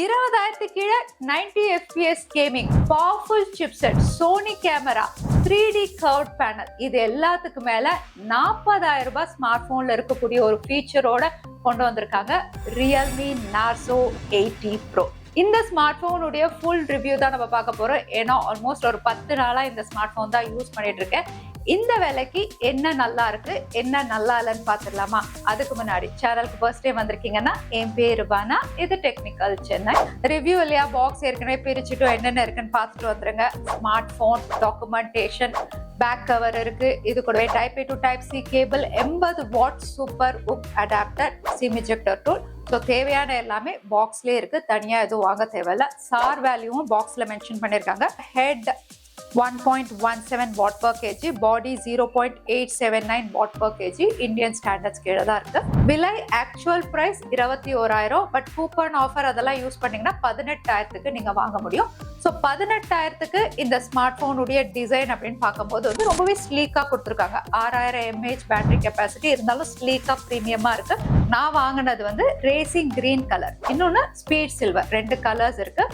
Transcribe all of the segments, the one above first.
20,000 கீழே 90 fps gaming, powerful chipset, Sony camera, 3D curve panel, இது எல்லாத்துக்கு மேல 40,000 ரூபாய் ஸ்மார்ட் போன்ல இருக்கக்கூடிய ஒரு ஃபீச்சரோட கொண்டு வந்திருக்காங்க Realme Narzo 80 Pro. இந்த ஸ்மார்ட் போனுடைய ஃபுல் ரிவ்யூ தான் நம்ம பார்க்க போறோம். ஏன்னா ஆல்மோஸ்ட் ஒரு 10 நாளா இந்த ஸ்மார்ட் போன் தான் யூஸ் பண்ணிட்டு இருக்கேன். இந்த வேலைக்கு என்ன நல்லா இருக்கு, என்ன நல்லா இல்லைன்னு பார்த்துடலாமா? அதுக்கு முன்னாடி சேனலுக்கு ஃபர்ஸ்ட் டைம் வந்திருக்கீங்கன்னா, என் பேரு வானா, இது டெக்னிக்கல் சென்னை. ரிவ்யூ இல்லையா, பாக்ஸ் ஏற்கனவே பிரிச்சுட்டும் என்னென்ன இருக்குன்னு பார்த்துட்டு வந்துருங்க. Smart phone documentation, back cover இருக்கு, இது கூடவே type A to type C cable, 80 watt super உப் adapter, sim ejector tool. So தேவையான எல்லாமே பாக்ஸ்லேயே இருக்கு, தனியா எதுவும் வாங்க தேவையில்ல. சார் வேல்யூவும் பாக்ஸ்ல மென்ஷன் பண்ணியிருக்காங்க. Head 1.17 watt per kg, body 0.879 watt per kg, Indian standards கீழே தான் இருக்கு. விலை actual price 21,000, but coupon offer அதெல்லாம் யூஸ் பண்ணீங்கன்னா 18,000க்கு நீங்க வாங்க முடியும். ஸோ 18,000க்கு இந்த ஸ்மார்ட் போனுடைய டிசைன் அப்படின்னு பார்க்கும்போது வந்து ரொம்பவே ஸ்லீக்கா கொடுத்துருக்காங்க. 6000 mAh பேட்டரி கெப்பாசிட்டி இருந்தாலும் ஸ்லீக்கா ப்ரீமியமா இருக்கு. நான் வாங்கினது வந்து ரேசிங் கிரீன் கலர், இன்னொன்னு ஸ்பீட் சில்வர், 2 கலர்ஸ் இருக்கு.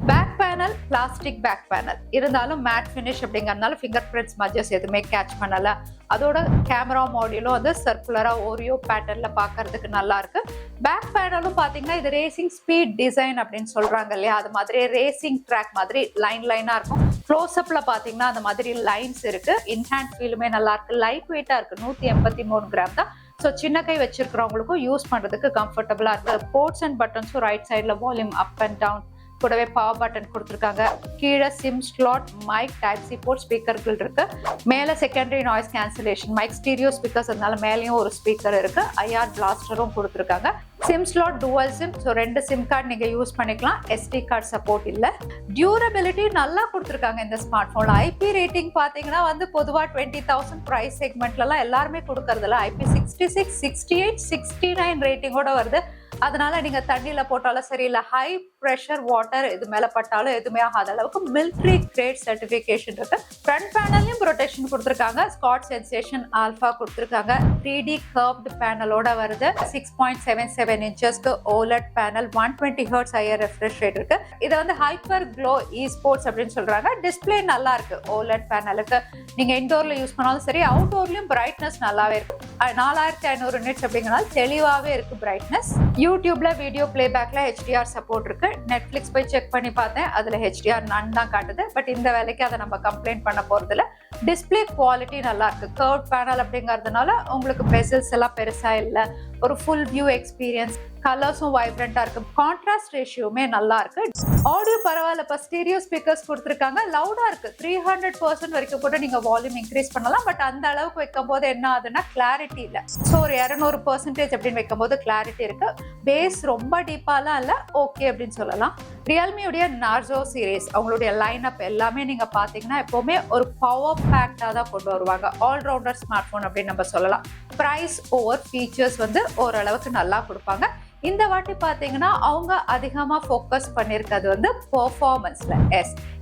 Back panel plastic back panel இருந்தாலும் மேட் ஃபினிஷ் அப்படிங்கறதுனால ஃபிங்கர் பிரிண்ட்ஸ் மஜஸ் எதுவுமே கேட்ச் பண்ணல. அதோட கேமரா மாடியூலும் வந்து சர்க்குலரா ஓரியோ பேட்டர்ன்ல பாக்குறதுக்கு நல்லா இருக்கு. பேக் பேனலும் பாத்தீங்கன்னா இது ரேசிங் ஸ்பீட் டிசைன் அப்படின்னு சொல்றாங்க இல்லையா, அது மாதிரி ரேசிங் ட்ராக் மாதிரி லைனா இருக்கும். க்ளோஸ் அப்ல பாத்தீங்கன்னா அந்த மாதிரி லைன்ஸ் இருக்கு. இன்ஹேண்ட் ஃபீலுமே நல்லா இருக்கு. லைட் வெயிட்டா இருக்கு, 183 கிராம் தான். ஸோ சின்ன கை வச்சிருக்கிறவங்களுக்கும் யூஸ் பண்றதுக்கு கம்ஃபர்டபுளா இருக்கு. போர்ட்ஸ் அண்ட் பட்டன்ஸும் ரைட் சைட்ல வால்யூம் அப் அண்ட் டவுன், கூடவே பவர் பட்டன் கொடுத்துருக்காங்க. கீழே SIM slot, mic, type C port, ஸ்பீக்கர்கள் இருக்கு. மேல secondary noise cancellation mic, stereo speakers, அதனால மேலேயும் ஒரு ஸ்பீக்கர் இருக்கு. ஐஆர் பிளாஸ்டரும் கொடுத்துருக்காங்க. SIM slot dual SIM, so 2 SIM card நீங்க யூஸ் பண்ணிக்கலாம். எஸ்டி கார்டு சப்போர்ட் இல்ல. டியூரபிலிட்டி நல்லா கொடுத்துருக்காங்க இந்த ஸ்மார்ட் போன்ல. ஐபி ரேட்டிங் பாத்தீங்கன்னா வந்து பொதுவா 20,000 பிரைஸ் செக்மெண்ட்லாம் எல்லாருமே கொடுக்கறதுல ஐபி 66, 68, 69 ரேட்டிங்கோட வருது. அதனால நீங்க தண்ணியில போட்டாலும் சரி, இல்ல ஹை ப்ரெஷர் வாட்டர் இது மேல பட்டாலும் எதுவுமே ஆகாத அளவுக்கு மிலிட்டரி கிரேட் சர்டிபிகேஷன் இருக்கு. ஃப்ரண்ட் பேனல்லையும் ப்ரொடெக்ஷன் கொடுத்துருக்காங்க. ஸ்காட் சென்சேஷன் ஆல்பா கொடுத்துருக்காங்க. 3D கர்வ்டு பேனலோட வருது. 6.77 இன்ச்சஸ்க்கு OLED panel, 120 Hz higher refresh rate இருக்கு. இதை வந்து ஹைப்பர் க்ளோ இ ஸ்போர்ட்ஸ் அப்படின்னு சொல்றாங்க. டிஸ்பிளே நல்லா இருக்கு ஓலட் பேனலுக்கு. நீங்க இன்டோர்ல யூஸ் பண்ணாலும் சரி, அவுட்டோர்லயும் பிரைட்னஸ் நல்லாவே இருக்கு. 4500 நிட்ஸ் அப்படிங்கறனால தெளிவாவே இருக்கு பிரைட்னஸ். யூடியூப்ல வீடியோ பிளேபேக்ல HDR சப்போர்ட் இருக்கு. நெட்ஃபிளிக்ஸ் போய் செக் பண்ணி பார்த்தேன், அதுல HDR நன் தான் காட்டுது. பட் இந்த வேலைக்கு அதை நம்ம கம்ப்ளைண்ட் பண்ண போறதுல. டிஸ்பிளே குவாலிட்டி நல்லா இருக்கு. கர்வ் பேனல் அப்படிங்கறதுனால உங்களுக்கு பெசல்ஸ் எல்லாம் பெருசா இல்ல. ஒரு ஃபுல் வியூ எக்ஸ்பீரியன்ஸ். கலர்ஸும் வைப்ரண்டா இருக்கு. கான்ட்ராஸ்ட் ரேஷியோமே நல்லா இருக்கு. ஆடியோ பரவாயில்ல, இப்ப ஸ்டீரியோ ஸ்பீக்கர்ஸ் கொடுத்துருக்காங்க. லவுடா இருக்கு. 300% வரைக்கும் கூட நீங்க வால்யூம் இன்க்ரீஸ் பண்ணலாம். பட் அந்த அளவுக்கு வைக்கும் போது என்ன ஆகுதுன்னா கிளாரிட்டி இல்ல. ஸோ ஒரு 200% அப்படின்னு வைக்கும் போது கிளாரிட்டி இருக்கு. பேஸ் ரொம்ப டீப்பாலாம் இல்ல, ஓகே அப்படின்னு சொல்லலாம். ரியல்மியுடைய நார்சோ சீரீஸ், அவங்களுடைய லைன் அப் எல்லாமே நீங்க பாத்தீங்கன்னா எப்பவுமே ஒரு பவர் பேக்டா தான் கொண்டு வருவாங்க. ஆல்ரவுண்டர் ஸ்மார்ட் போன் அப்படின்னு நம்ம சொல்லலாம். பிரைஸ் ஓவர் ஃபீச்சர்ஸ் வந்து ஓரளவுக்கு நல்லா கொடுப்பாங்க. இந்த வாட்டி பாத்தீங்கன்னா அவங்க அதிகமா ஃபோக்கஸ் பண்ணிருக்கிறது வந்து பெர்ஃபார்மன்ஸ்ல.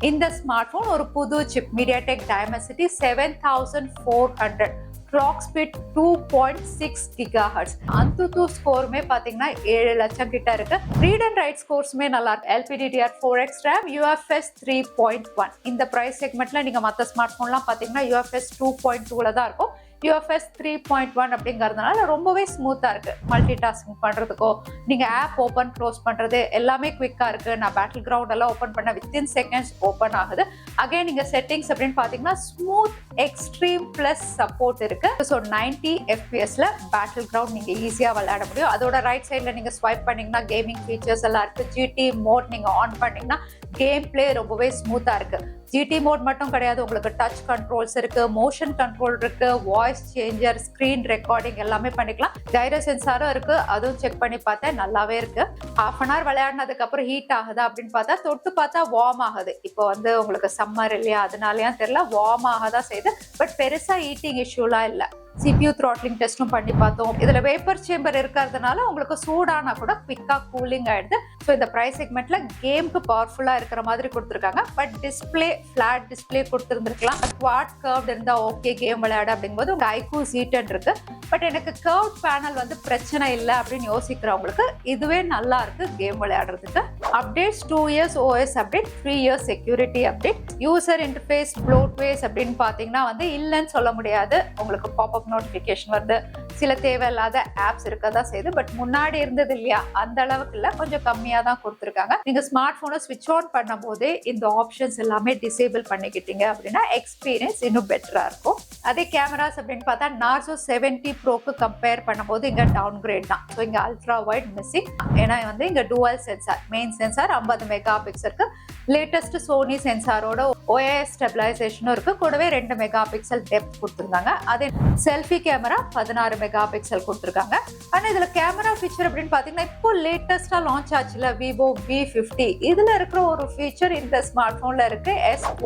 இந்த ஸ்மார்ட் போன் ஒரு புது chip, MediaTek Dimensity 7400, clock speed 2.6 GHz. AnTuTu ஸ்கோருமே பாத்தீங்கன்னா 7 லட்சம் கிட்ட இருக்கு. ரீட் அண்ட் ரைட் ஸ்கோர்ஸுமே நல்லா இருக்கு. LPDDR4X RAM, UFS 3.1. இந்த பிரைஸ் செக்மெண்ட்ல நீங்க மத்த ஸ்மார்ட் போன்லாம் பாத்தீங்கன்னா UFS 2.2ல தான் இருக்கும். UFS 3.1 அப்படிங்கறதுனால ரொம்பவே ஸ்மூத்தா இருக்கு. மல்டி டாஸ்கிங் பண்றதுக்கோ, நீங்க ஆப் ஓபன் க்ளோஸ் பண்றது எல்லாமே குவிக்கா இருக்கு. நான் பேட்டில் கிரவுண்ட் எல்லாம் ஓபன் பண்ண வித்தின் செகண்ட்ஸ் ஓபன் ஆகுது. அகைன் நீங்க செட்டிங்ஸ் அப்படின்னு பாத்தீங்கன்னா ஸ்மூத் எக்ஸ்ட்ரீம் பிளஸ் சப்போர்ட் இருக்கு. ஸோ 90 FPSல பேட்டில் கிரவுண்ட் நீங்க ஈஸியா விளையாட முடியும். அதோட ரைட் சைட்ல நீங்க ஸ்வைப் பண்ணீங்கன்னா கேமிங் ஃபீச்சர்ஸ் எல்லாம் இருக்கு. GT மோட் நீங்க ஆன் பண்ணீங்கன்னா கேம் பிளே ரொம்பவே ஸ்மூத்தா இருக்கு. GT மோட் மட்டும் கிடையாது, உங்களுக்கு டச் கண்ட்ரோல்ஸ் இருக்கு, மோஷன் கண்ட்ரோல் இருக்கு, வாய்ஸ் சேஞ்சர், ஸ்கிரீன் ரெக்கார்டிங் எல்லாமே பண்ணிக்கலாம். கைரோ சென்சாரும் இருக்கு, அதுவும் செக் பண்ணி பார்த்தேன், நல்லாவே இருக்கு. ஹாஃப் அன் ஹவர் விளையாடினதுக்கு அப்புறம் ஹீட் ஆகுதா அப்படின்னு பார்த்தா, தொட்டு பார்த்தா வார்ம் ஆகுது. இப்போ வந்து உங்களுக்கு சம்மர் இல்லையா, அதனாலயா தெரியல, வார்ம் ஆகதான் செய்யுது. பட் பெருசா ஹீட்டிங் இஷ்யூலாம் இல்லை. CPU throttling டெஸ்டும் பண்ணி பார்த்தோம். இதுல வேப்பர் சேம்பர் இருக்கிறதுனால உங்களுக்கு சூடானா கூட குவிக்கா கூலிங் ஆயிடுது. ஸோ இந்த பிரைஸ் செக்மெண்ட்ல கேம்க்கு பவர்ஃபுல்லா இருக்கிற மாதிரி கொடுத்துருக்காங்க. பட் டிஸ்பிளே ஃபிளாட் டிஸ்பிளே கொடுத்துருந்துருக்கலாம். குவாட் கர்வ்ட் இருந்தா ஓகே கேம் விளையாடு அப்படிங்கும்போது உங்க ஐக்கூ Z10 இருக்கு. பட் எனக்கு கர்வ் பேனல் வந்து பிரச்சனை இல்லை அப்படின்னு யோசிக்கிறவங்களுக்கு இதுவே நல்லா இருக்கு கேம் விளையாடுறதுக்கு. Updates 2 years OS update, 3 years security update. User interface bloatwares அப்படின்னு பார்த்தீங்கன்னா வந்து இல்லைன்னு சொல்ல முடியாது. உங்களுக்கு பாப்அப் நோட்டிஃபிகேஷன் வருது, சில தேவையில்லாத ஆப்ஸ் இருக்கதான் செய்யுது. பட் முன்னாடி இருந்தது இல்லையா அந்த அளவுக்கு இல்லை, கொஞ்சம் கம்மியாக தான் கொடுத்துருக்காங்க. நீங்க ஸ்மார்ட் போனை ஸ்விட்ச் ஆன் பண்ணும் போதே இந்த ஆப்ஷன்ஸ் எல்லாமே டிசேபிள் பண்ணிக்கிட்டீங்க அப்படின்னா எக்ஸ்பீரியன்ஸ் இன்னும் பெட்டரா இருக்கும். அதே கேமராஸ் அப்படின்னு பார்த்தா நார்சோ 70 ப்ரோக்கு கம்பேர் பண்ணும்போது இங்க டவுன் கிரேட் தான். ஸோ இங்க அல்ட்ரா வைட் மிஸ்ஸிங். ஏன்னா வந்து இங்க dual sensor, main sensor 50 mega பிக்சலுக்கு, லேட்டஸ்ட் சோனி சென்சாரோட OIS ஸ்டெபிலைசேஷனும் இருக்கு. கூடவே 2 மெகா பிக்சல் டெப்த் கொடுத்துருக்காங்க. அதே செல்ஃபி கேமரா 16 மெகா பிக்சல் கொடுத்துருக்காங்க. ஆனா இதுல கேமரா ஃபீச்சர் அப்படின்னு பாத்தீங்கன்னா இப்போ லேட்டஸ்டா லான்ச் ஆச்சுல விவோ V50, இதுல இருக்கிற ஒரு ஃபீச்சர் இந்த ஸ்மார்ட் போன்ல இருக்கு,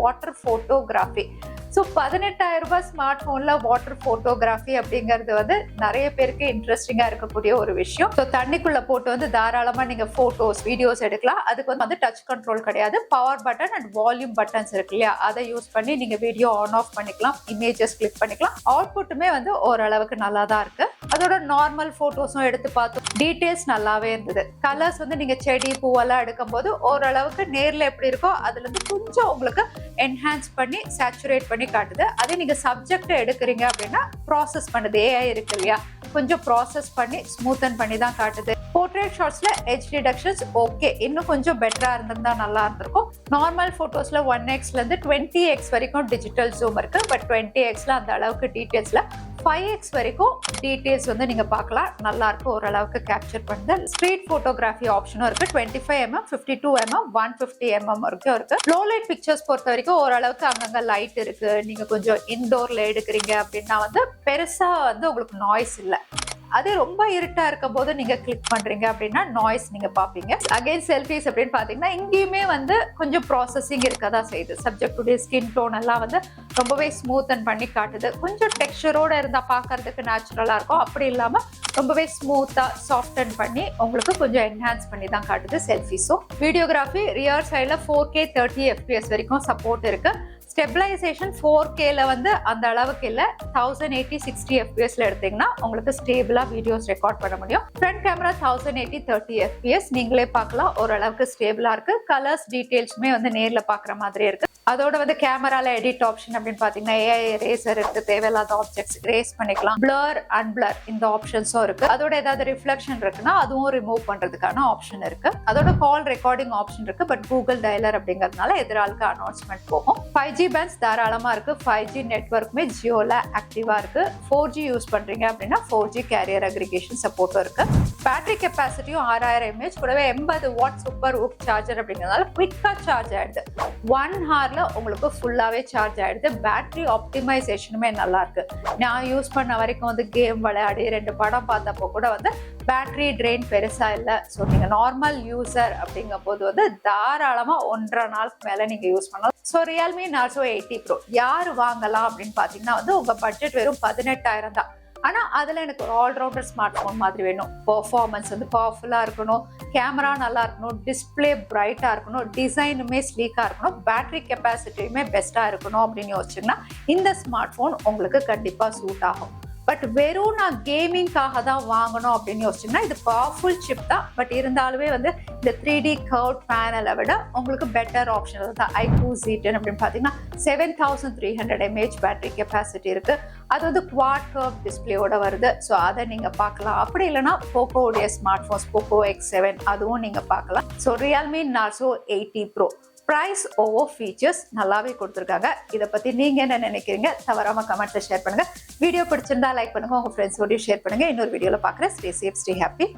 வாட்டர் போட்டோகிராஃபி. ஸோ 18,000 ரூபாய் ஸ்மார்ட் போன்ல வாட்டர் போட்டோகிராஃபி அப்படிங்கிறது வந்து நிறைய பேருக்கு இன்ட்ரெஸ்டிங்கா இருக்கக்கூடிய ஒரு விஷயம். ஸோ தண்ணிக்குள்ள போட்டு வந்து தாராளமா நீங்க போட்டோஸ் வீடியோஸ் எடுக்கலாம். அதுக்கு வந்து டச் கண்ட்ரோல் கிடையாது, power button and volume buttons இருக்கு இல்லையா, அதை யூஸ் பண்ணி நீங்க வீடியோ ஆன் ஆஃப் பண்ணிக்கலாம், இமேஜஸ் கிளிக் பண்ணிக்கலாம். அவுட்புட்டுமே வந்து ஓரளவுக்கு நல்லா தான் இருக்கு. அதோட நார்மல் போட்டோஸும் எடுத்து பார்த்தோம், டீடைல்ஸ் நல்லாவே இருந்தது. கலர்ஸ் வந்து நீங்க செடி பூவெல்லாம் எடுக்கும் போது ஓரளவுக்கு நேர்ல எப்படி இருக்கோ அதுல இருந்து கொஞ்சம் உங்களுக்கு என்ஹான்ஸ் பண்ணி சேச்சுரேட் பண்ணி காட்டுது. அதே நீங்க சப்ஜெக்ட் எடுக்கிறீங்க அப்படின்னா ப்ராசஸ் பண்ணுது, AI இருக்கு இல்லையா, கொஞ்சம் ப்ராசஸ் பண்ணி ஸ்மூத்தன் பண்ணி தான் காட்டுது. போர்ட்ரேட் ஷாட்ஸ்ல எட்ஜ் டிடக்ஷன்ஸ் ஓகே, இன்னும் கொஞ்சம் பெட்டரா இருந்திருந்தா நல்லா இருந்திருக்கும். நார்மல் போட்டோஸ்ல 1x இருந்து 20x வரைக்கும் டிஜிட்டல் ஜூம் இருக்கு. பட் 20xல அந்த அளவுக்கு டீடைல்ஸ்ல 5x வரைக்கும் டீடைல்ஸ் வந்து நீங்க பார்க்கலாம், நல்லா இருக்கு, ஓரளவுக்கு கேப்சர் பண்ணுது. ஸ்ட்ரீட் போட்டோகிராஃபி ஆப்ஷனும் இருக்கு, 25mm, 52mm, 150mm வரைக்கும் இருக்கு. லோ லைட் பிக்சர்ஸ் பொறுத்த வரைக்கும் ஓரளவுக்கு அங்கங்க லைட் இருக்கு. நீங்க கொஞ்சம் இன்டோர்ல எடுக்கிறீங்க அப்படின்னா வந்து பெருசா வந்து உங்களுக்கு நாய்ஸ் இல்லை. அதே ரொம்ப இருட்டா இருக்கும் போது நீங்க கிளிக் பண்றீங்க அப்படின்னா நாய்ஸ் நீங்க பாப்பீங்க. அகைன் செல்ஃபிஸ் அப்படின்னு பாத்தீங்கன்னா இங்கேயுமே வந்து கொஞ்சம் ப்ராசஸிங் இருக்கதான் செய்யுது. சப்ஜெக்டுடைய ஸ்கின் டோன் எல்லாம் வந்து ரொம்பவே ஸ்மூத்தன் பண்ணி காட்டுது. கொஞ்சம் டெக்ஸ்சரோட இருந்தா பாக்குறதுக்கு நேச்சுரலா இருக்கும், அப்படி இல்லாம ரொம்பவே ஸ்மூத்தா சாஃப்டன் பண்ணி உங்களுக்கு கொஞ்சம் என்ஹான்ஸ் பண்ணி தான் காட்டுது செல்ஃபிஸும். வீடியோகிராஃபி ரியர் சைட்ல 4K 30 FPS வரைக்கும் சப்போர்ட் இருக்கு. ஸ்டெபிலைசேஷன் 4Kல வந்து அந்த அளவுக்கு இல்லை, 1080 60 FPSல எடுத்தீங்கன்னா உங்களுக்கு ஸ்டேபிளா வீடியோஸ் ரெக்கார்ட் பண்ண முடியும். ஃப்ரண்ட் கேமரா 1080 30 FPS நீங்களே பார்க்கலாம், ஓரளவுக்கு ஸ்டேபிளா இருக்கு. கலர்ஸ் டீடைல்ஸுமே வந்து நேர்ல பாக்குற மாதிரி இருக்கு. அதோட வந்து கேமரால எடிட் ஆப்ஷன் அப்படின்னு பாத்தீங்கன்னா AI எரேசர் இருக்கு, தேவையில்லாத ஆப்ஜெக்ட்ஸ் எரேஸ் பண்ணிக்கலாம். பிளர் அன்பிளர் இந்த ஆப்ஷன்ஸும் இருக்கு. அதோட ஏதாவது ரிஃப்ளெக்ஷன் இருக்குன்னா அதுவும் ரிமூவ் பண்றதுக்கான ஆப்ஷன் இருக்கு. அதோட கால் ரெக்கார்டிங் ஆப்ஷன் இருக்கு. பட் கூகுள் டயலர் அப்படிங்கறதுனால எதிராளுக்கு அனௌன்ஸ்மெண்ட் போகும். 5G பேண்ட்ஸ் தாராளமா இருக்கு. 5G நெட்வொர்க்குமே ஜியோல ஆக்டிவா இருக்கு. 4G யூஸ் பண்றீங்க அப்படின்னா 4G கேரியர் அக்ரிகேஷன் சப்போர்ட்டும் இருக்கு. பேட்டரி கெப்பாசிட்டியும் 6000 mAh, கூடவே 80 வாட் சூப்பர் ஊக் சார்ஜர் அப்படிங்கிறதுனால குவிக்கா சார்ஜ் ஆயிடுது. 1 ஹவர்ல உங்களுக்கு ஃபுல்லாவே சார்ஜ் ஆயிடுது. பேட்டரி ஆப்டிமைசேஷனுமே நல்லா இருக்கு. நான் யூஸ் பண்ண வரைக்கும் வந்து கேம் விளையாடி 2 படம் பார்த்தப்போ கூட வந்து பேட்டரி ட்ரெயின் பெருசா இல்லை. ஸோ நீங்க நார்மல் யூசர் அப்படிங்கும் போது வந்து தாராளமா 1.5 நாளுக்கு மேல நீங்க யூஸ் பண்ணலாம். ஸோ ரியல்மி நார்சோ 80 Pro யாரு வாங்கலாம் அப்படின்னு பாத்தீங்கன்னா வந்து உங்க பட்ஜெட் வெறும் 18,000 தான். ஆனா அதுல எனக்கு ஒரு ஆல்ரவுண்டர் ஸ்மார்ட் போன் மாதிரி வேணும். பெர்ஃபார்மன்ஸ் வந்து பவர்ஃபுல்லா இருக்கணும், கேமரா நல்லா இருக்கணும், டிஸ்பிளே பிரைட்டா இருக்கணும், டிசைனுமே ஸ்லீக்கா இருக்கணும், பேட்டரி கெப்பாசிட்டியுமே பெஸ்டா இருக்கணும் அப்படின்னு யோசிச்சீங்கன்னா இந்த ஸ்மார்ட் போன் உங்களுக்கு கண்டிப்பா சூட் ஆகும். பட் வெறும் நான் கேமிங்காக தான் வாங்கணும் அப்படின்னு யோசிச்சீங்கன்னா இது பவர்ஃபுல் சிப் தான். பட் இருந்தாலுமே வந்து இந்த 3D கர்வ் பேனலை விட உங்களுக்கு பெட்டர் ஆப்ஷன் தான் ஐக்கூ Z10 அப்படின்னு பார்த்தீங்கன்னா 7300 mAh பேட்டரி கெப்பாசிட்டி இருக்கு. அது வந்து குவாட் கர்வ் டிஸ்பிளேயோட வருது. ஸோ அதை நீங்க பார்க்கலாம். அப்படி இல்லைன்னா போக்கோடைய ஸ்மார்ட் போன்ஸ் போக்கோ X7 அதுவும் நீங்க பார்க்கலாம். So Realme Narzo 80 Pro price over features நல்லாவே கொடுத்துருக்காங்க. இதை பத்தி நீங்க என்ன நினைக்கிறீங்க? தவறாம கமெண்ட்ல ஷேர் பண்ணுங்க. வீடியோ பிடிச்சிருந்தா லைக் பண்ணுங்க, உங்க ஃப்ரெண்ட்ஸோடய ஷேர் பண்ணுங்க. இன்னொரு வீடியோல பார்க்குறேன். Stay safe, stay happy.